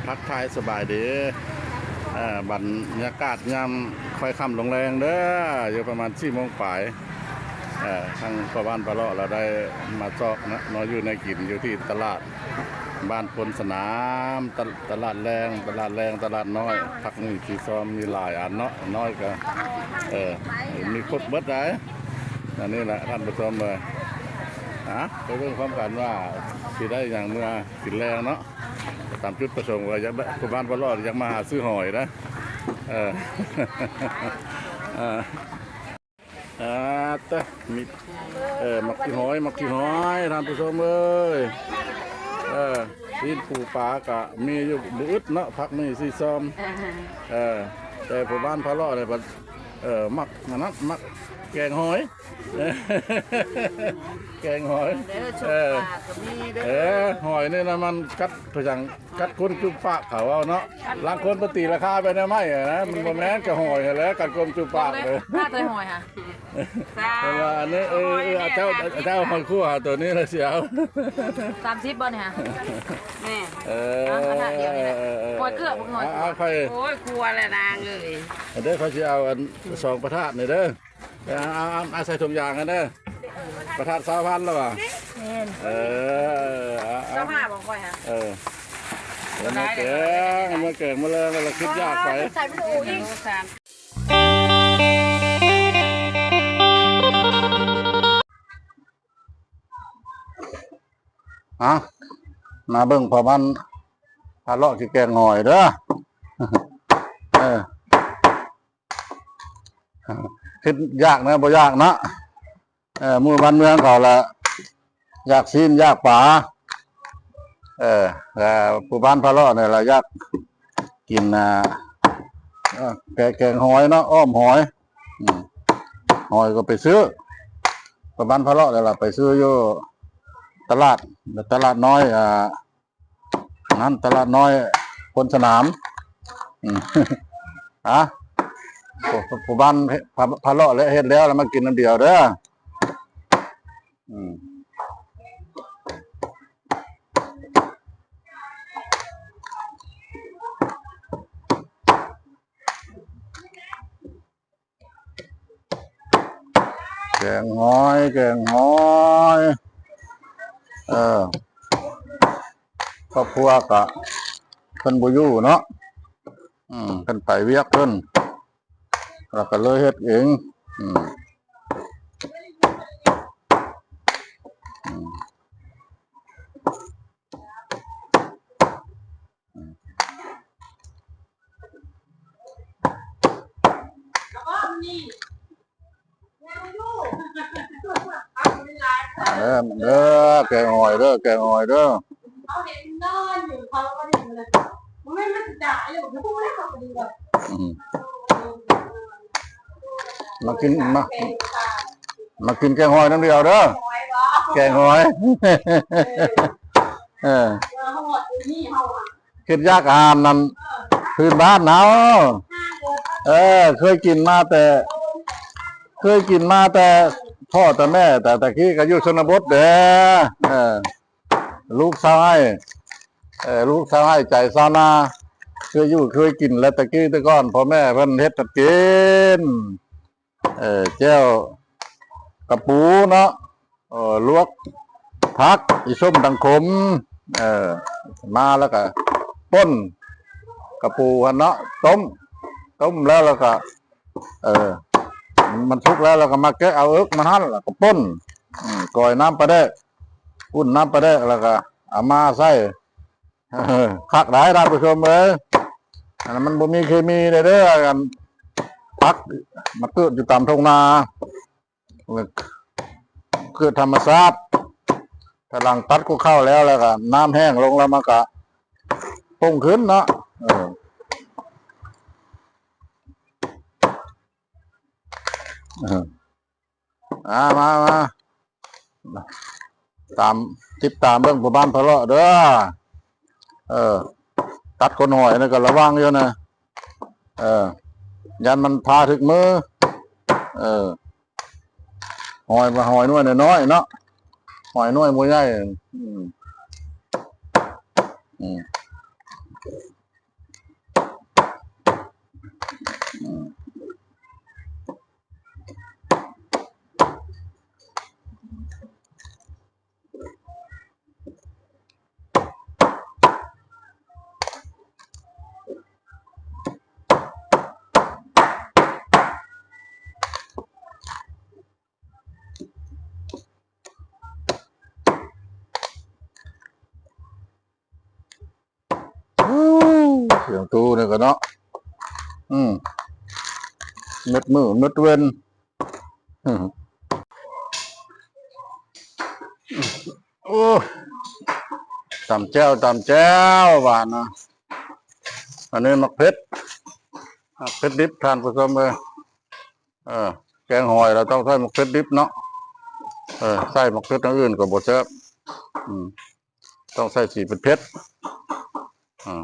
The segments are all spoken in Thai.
ทักทายสบายดีบรรยากาศยามค่อยค่ำลงแรงเด้ออยู่ประมาณ4 โมงปลายทางพ่อบ้านปลาเลาะเราได้มาเจาะนะนอนอยู่ในกินอยู่ที่ตลาดบ้านพลสนามตลาดแรงตลาดน้อยพักนี่ที่ซ้อมมีหลายอันเนาะน้อยก็มีครบเบิดได้อันนี้แหละท่านผู้ชมเลยไปเรื่องความกันว่าสิได้อย่างเมื่อกินแรงเนาะตามจุดประสงค์ว่าอยากผู้บ้านปลาเลาะอยากมาหาซื้อหอยนะแต่มีมักขี้หอยท่านผู้ชมเอ้ยที่ปูปลากะมีอยู่บุอึดเนาะพักนี่ซีซอมแต่ผู้บ้านพะเลาะเนี่ยมักนั้นมักแกงหอยแกงหอยหอยนี่นะมันกัดพยังกัดคนจุบปากเขาเอาเนาะบางคนปฏิราคาไปได้ไหมนะมันบ่แม่นกับหอยแล้วกัดกลมจุบปากเลยน่าจะหอยค่ะเพราะว่าอันนี้เจ้าหอยคู่ตัวนี้เลยเสียว30บ่เนี่ยแม่หอยเกลือหอยโอ้ยกลัวเลยนางเลยเด้อเขาจะเอา2 ประทาดนี่เด้อเอาใส่ถุงยางกันเด้อประทาด20,000แล้วป่ะ25บอกค่อยฮะแล้วมาเก่งมาเลยเราคิดยากไปใส่ไปดูอีกมาเบิ่งพอมันพาเลาะที่แกงหอยเด้อคิดยากนะบ่ยากนะมือบ้านเมืองเขาละอยากซีนยากป่าแต่ผู้บ้านพาเลาะเนี่ยเราอยากกินแกงหอยเนาะอ้อมหอยก็ไปซื้อผู้บ้านพาเลาะเนี่ยเราไปซื้ออยู่ตลาดน้อยนั้นตลาดน้อยพลสนามผู้บ้านพาเลาะและเฮ็ดแล้วมากินน้ำเดียวเด้อแกงหอยครอบครัวกะเพิ่นบ่อยู่เนาะเพิ่นไปเวียกเพิ่นเราก็เลยเฮ็ดเองแกงหอยเด้อเขาเห็นนอนอยู่เขาก็เห็นเลยไม่จ่ายเลยผมพูดแล้วเขาก็ดีแบบมากินแกงหอยน้ำเดียวเด้อแกงหอยคิดยากอาหารนั่นพื้นบ้านเนาะเคยกินมาแต่พ่อแต่แม่แต่ตะกี้ก็อยู่ชนบทเด้อลูกชายใจซานาเคยกินแล้วตะกี้แต่ก่อนพ่อแม่เพิ่นเฮ็ดกินแจ้วกระปูเนาะลวกผักอีส้มดังขมมาแล้วก็ป่นกระปูหั่นเนาะต้มแล้วก็มันสุกแล้วเราก็มาแกะเอามาหั่นแล้วก็ป่นก่อยน้ำปลาแดกอุ่นน้ำปลาแดกแล้วก็เอามาใส่คักหลายท่านผู้ชมเลยอันนั้นมันบ่มีเคมีเด้อกันพักมาเกิดอยู่ตามทุ่งนาเกิดธรรมชาติถ้าหลังตัดก็เข้าแล้วก็น้ำแห้งลงแล้วมันก็พุ่งขึ้นเนาะมาติดตามเรื่องผู้บ้านพะเลาะเด้อตัดคนหอยนี่ก็ระวังเยอะนะยันมันพาถึงมือหอยน้อยน้อยเนาะหอยน้อยมวยใหญ่ เสียงตู้นี่ก็เนาะนึดมือนึดเว้นโอ้ตำแจ้วหวานนะอันนี้มักเพชรดิบทานผสมเลยแกงหอยเราต้องใส่มักเพชรดิบเนาะใส่มักเพชรอื่นก็บ่แซ่บต้องใส่สีเป็นเพชร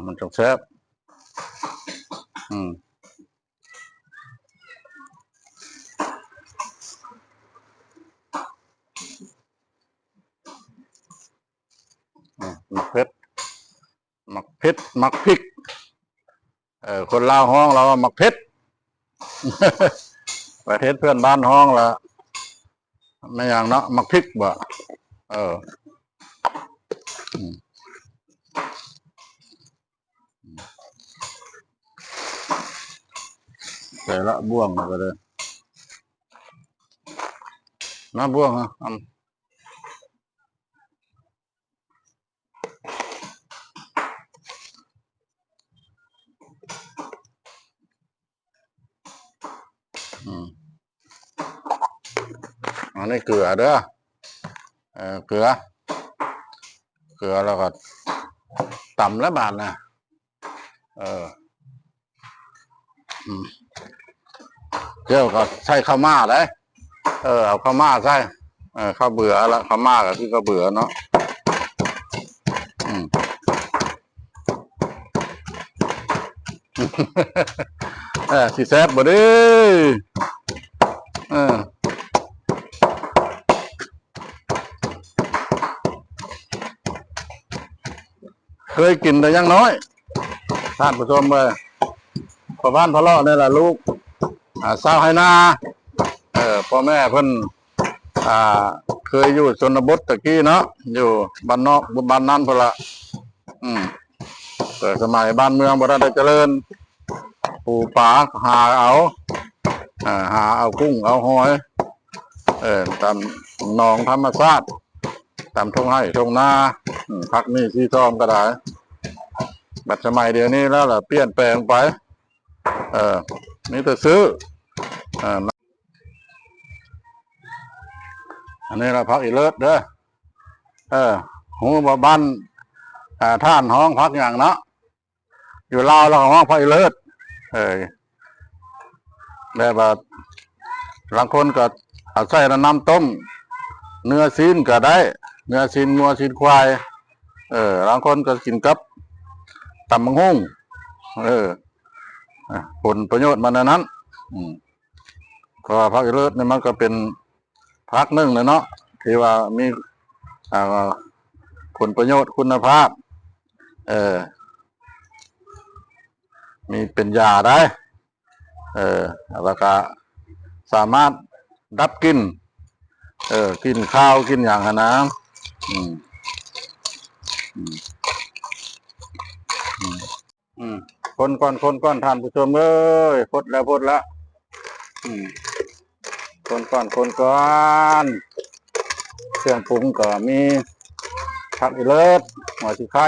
มันต้องแซ่บมักเพชรมักพริกคนลาวห้องเราว่ามักเพชร ประเทศเพื่อนบ้านห้องละไม่อย่างเนาะมักพริกบ่ใส่ละบ่วงมาก็เลยน้ำบ่วงฮะอันนี้เกลือเด้อเกลือแล้วก็ตำแล้วบาดนะเดี๋ยวก็ใส่ข้าวม่าได้เอาข้าวม่าใส่ข้าวเบื่อละข้าวม่าก็คือข้าวเบื่อเนาะสิแซ่บบ่เด้เคยกินแต่ยังน้อยท่านผู้ชมเลยพ่อบ้านพ่อเลาะนี่แหละลูกสาวให้นาพ่อแม่เพิ่นเคยอยู่ชนบทตะกี้เนาะอยู่บ้านนอกบ้านนั้นพอละแต่สมัยบ้านเมืองบ่ได้เจริญปูปลาหาเอากุ้งเอาหอยตามหนองธรรมชาติตามทุ่งไร่ทุ่งนาพักนี่ที่ซ้อมก็ได้บัดสมัยเดี๋ยวนี้แล้วล่ะเปลี่ยนแปลงไปนี่แต่ซื้ออันนี้เราพักอีเลิศเด้อหูบ่บ้านท่านห้องพักอย่างเนาะอยู่ลาวแล้วห้องพักอีเลิศแบบบางคนก็ใส่น้ำต้มเนื้อซีนก็ได้เนื้อซีนงัวซีนควายบางคนก็กินกับตำบักหุ่งผลประโยชน์มันนั้นก็พักอีเลิศนี่มันก็เป็นพักหนึ่งเลยเนาะที่ว่ามีผลประโยชน์คุณภาพมีเป็นยาได้แล้วก็สามารถดับกลิ่นกินข้าวกินอย่างนะคนก้อนท่านผู้ชมเอ้ยพดแล้วคนก้อนเครื่องปรุงก็มีผักอีเลิศหัวชีไข่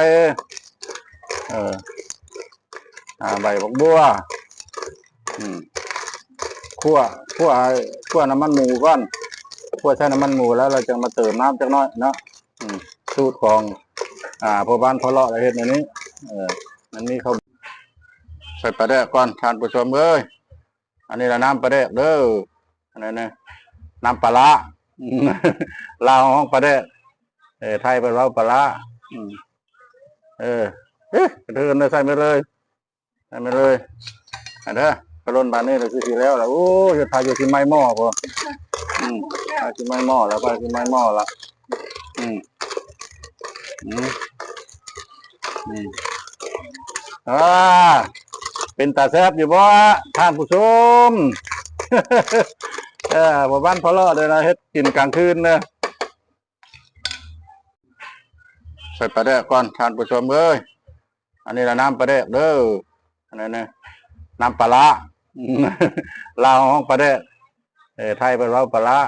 ใบบักบัวคั่วน้ำมันหมูก่อนคั่วใช้น้ำมันหมูแล้วเราจะมาเติมน้ำจักน้อยเนาะสูตรของพ่อบ้านพ่อเลาะอะไรเห็ดในนี้มันมีเขาใส่ปลาแดกก่อนทานผู้ชมเอ้ยอันนี้ละน้ำปลาแดกเด้ออันนี้นะน้ำปลาละลาวห้องปลาแดกไทยเป็นเราปลาละกระเทือนเลยใส่ไปเลยอันเด้อกระโดนบานนี้เราซื้อแล้วโอ้ยทายอยู่ที่ไม้หม้อพอทายที่ไม้หม้อแล้วไปที่ไม้หม้อละ อ่าเป็นตาแซ่บอยู่บ่ท่านผู้ชม บ่บ้านพอเลาะเลยนะเฮ็ดกินกลางคืนนะใส่ปลาแดกก่อนท่านผู้ชมเอ้ยอันนี้ละน้ำปลาแดกเด้ออันนี้นะน้ำปลาร้า ลาวห้องปลาแดกไทยเป็นเราปลาร้า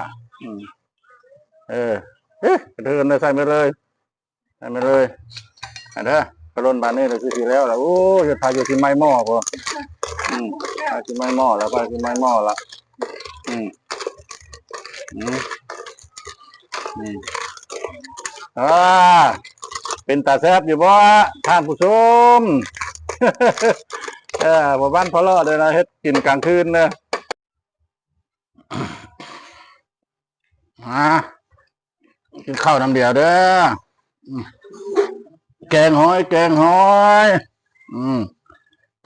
เกระเทือนเลยใส่ไปเลยใส่ไปเลยอันเด้อกระโดนบานนี้เราซื้อทีแล้วล่ะโอ้จะทายอยู่ที่ไม้หม้อพอทายที่ไม้หม้อแล้วไปที่ไม้หม้อละเป็นตาแซ่บอยู่บ่ท่านผู้ชม บ่บ้านพอเลาะเลยนะเฮ็ดกินกลางคืนนะกินข้าวน้ำเดียวเด้อแกงหอย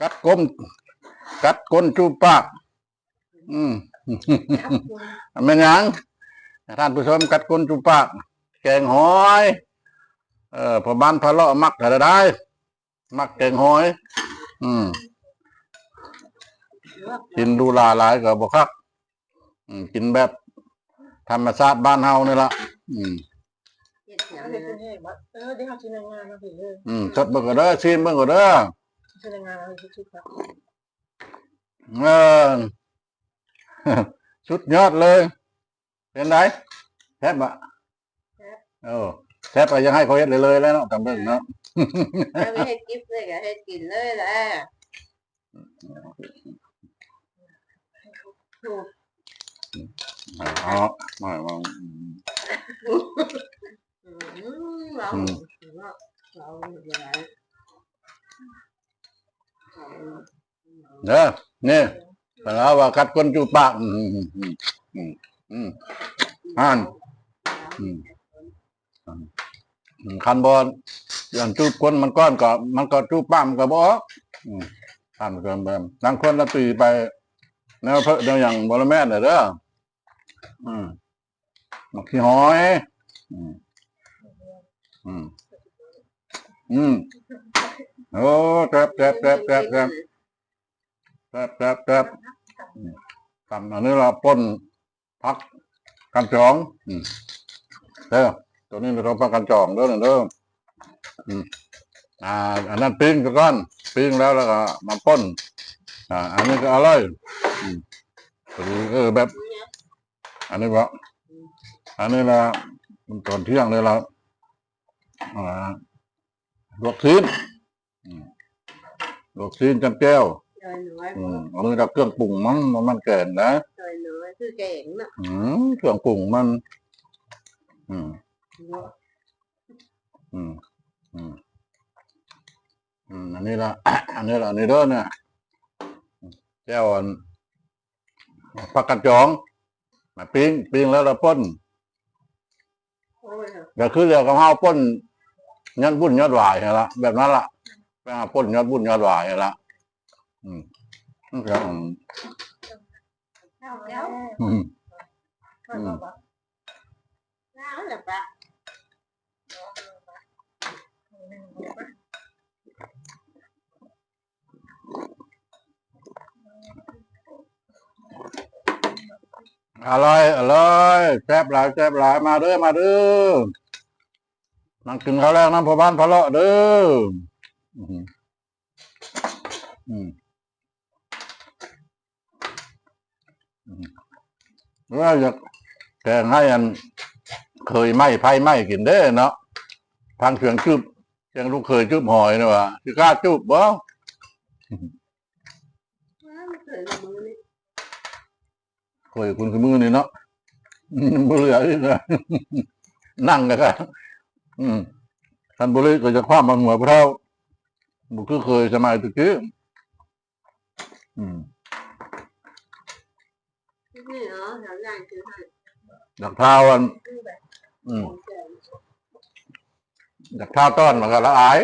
กัดก้นจูบปากไม่ยังท่านผู้ชมกัดก้นจูบปากแกงหอยพอบ้านพะเลาะมักอะไรได้มักแกงหอยกินดูหลายก็บ่คักกินแบบธรรมชาติบ้านเฮานี่ล่ะสดเบิ่งก็เด้อชิมเบิ่งก็เด้อสุดยอดเลยเป็นไรแซ่บอ่ะแซ่บไปยังให้เขาเฮ็ดเลยแล้วเนาะจำเป็นเนาะไม่ให้กิฟเลยก็ให้กินเลยแหละอ๋อไม่เด้อนี่แล้วว่ากัดก้นจูปากคันบอลอย่างจูบก้นมันก้อนก็จูบป้ามก็บอกท่านเกินไปนั่งคนละตีไปแนวเพออย่างบอลแม่เด้อมักขี้หอยโอ้แซ่บทำอันนี้เราป่นพักกันจองตัวนี้เราพักกันจองเด้ออันนั้นปิ้งก่อนปิ้งแล้วก็มาป่นอันนี้ก็อร่อยแบบอันนี้วะอันนี้ละตอนเที่ยงเลยเราลวกซีนจำแก้วอันนี้เราเครื่องปรุงมันแก่นนะคือเก่งนะเครื่องปรุงมันอันนี้ละอันนี้เด้อเนี่ยแก้วผักกาดจองมาปิ้งแล้วเราป่นก็คือเรียกกับข้าวป่นยอดบุญยอดหวายละแบบนั้นละไปหาป่นยอดบุญยอดหวายละอร่อยแซ่บหลายมาเด้อนั่งกินข้าวแรกน้ำพอบ้านพะเลาะเด้อว่าอยากแกงให้อันเคยไหม้ไผ่ไหม้กินเด้อเนาะทางเสียงจุบยังลูกเคยจุบหอยนะวะคือกล้าจุบบ่เคยคุณคือมือนี่เนาะบุเรืออีกนะนั่งกันค่ะท่านบุรีก็จะคว้ามาหัวพระเท่าบุคือเคยสมัยตะกี้ดักเท้าดักเท้าต้อนมากันละอาย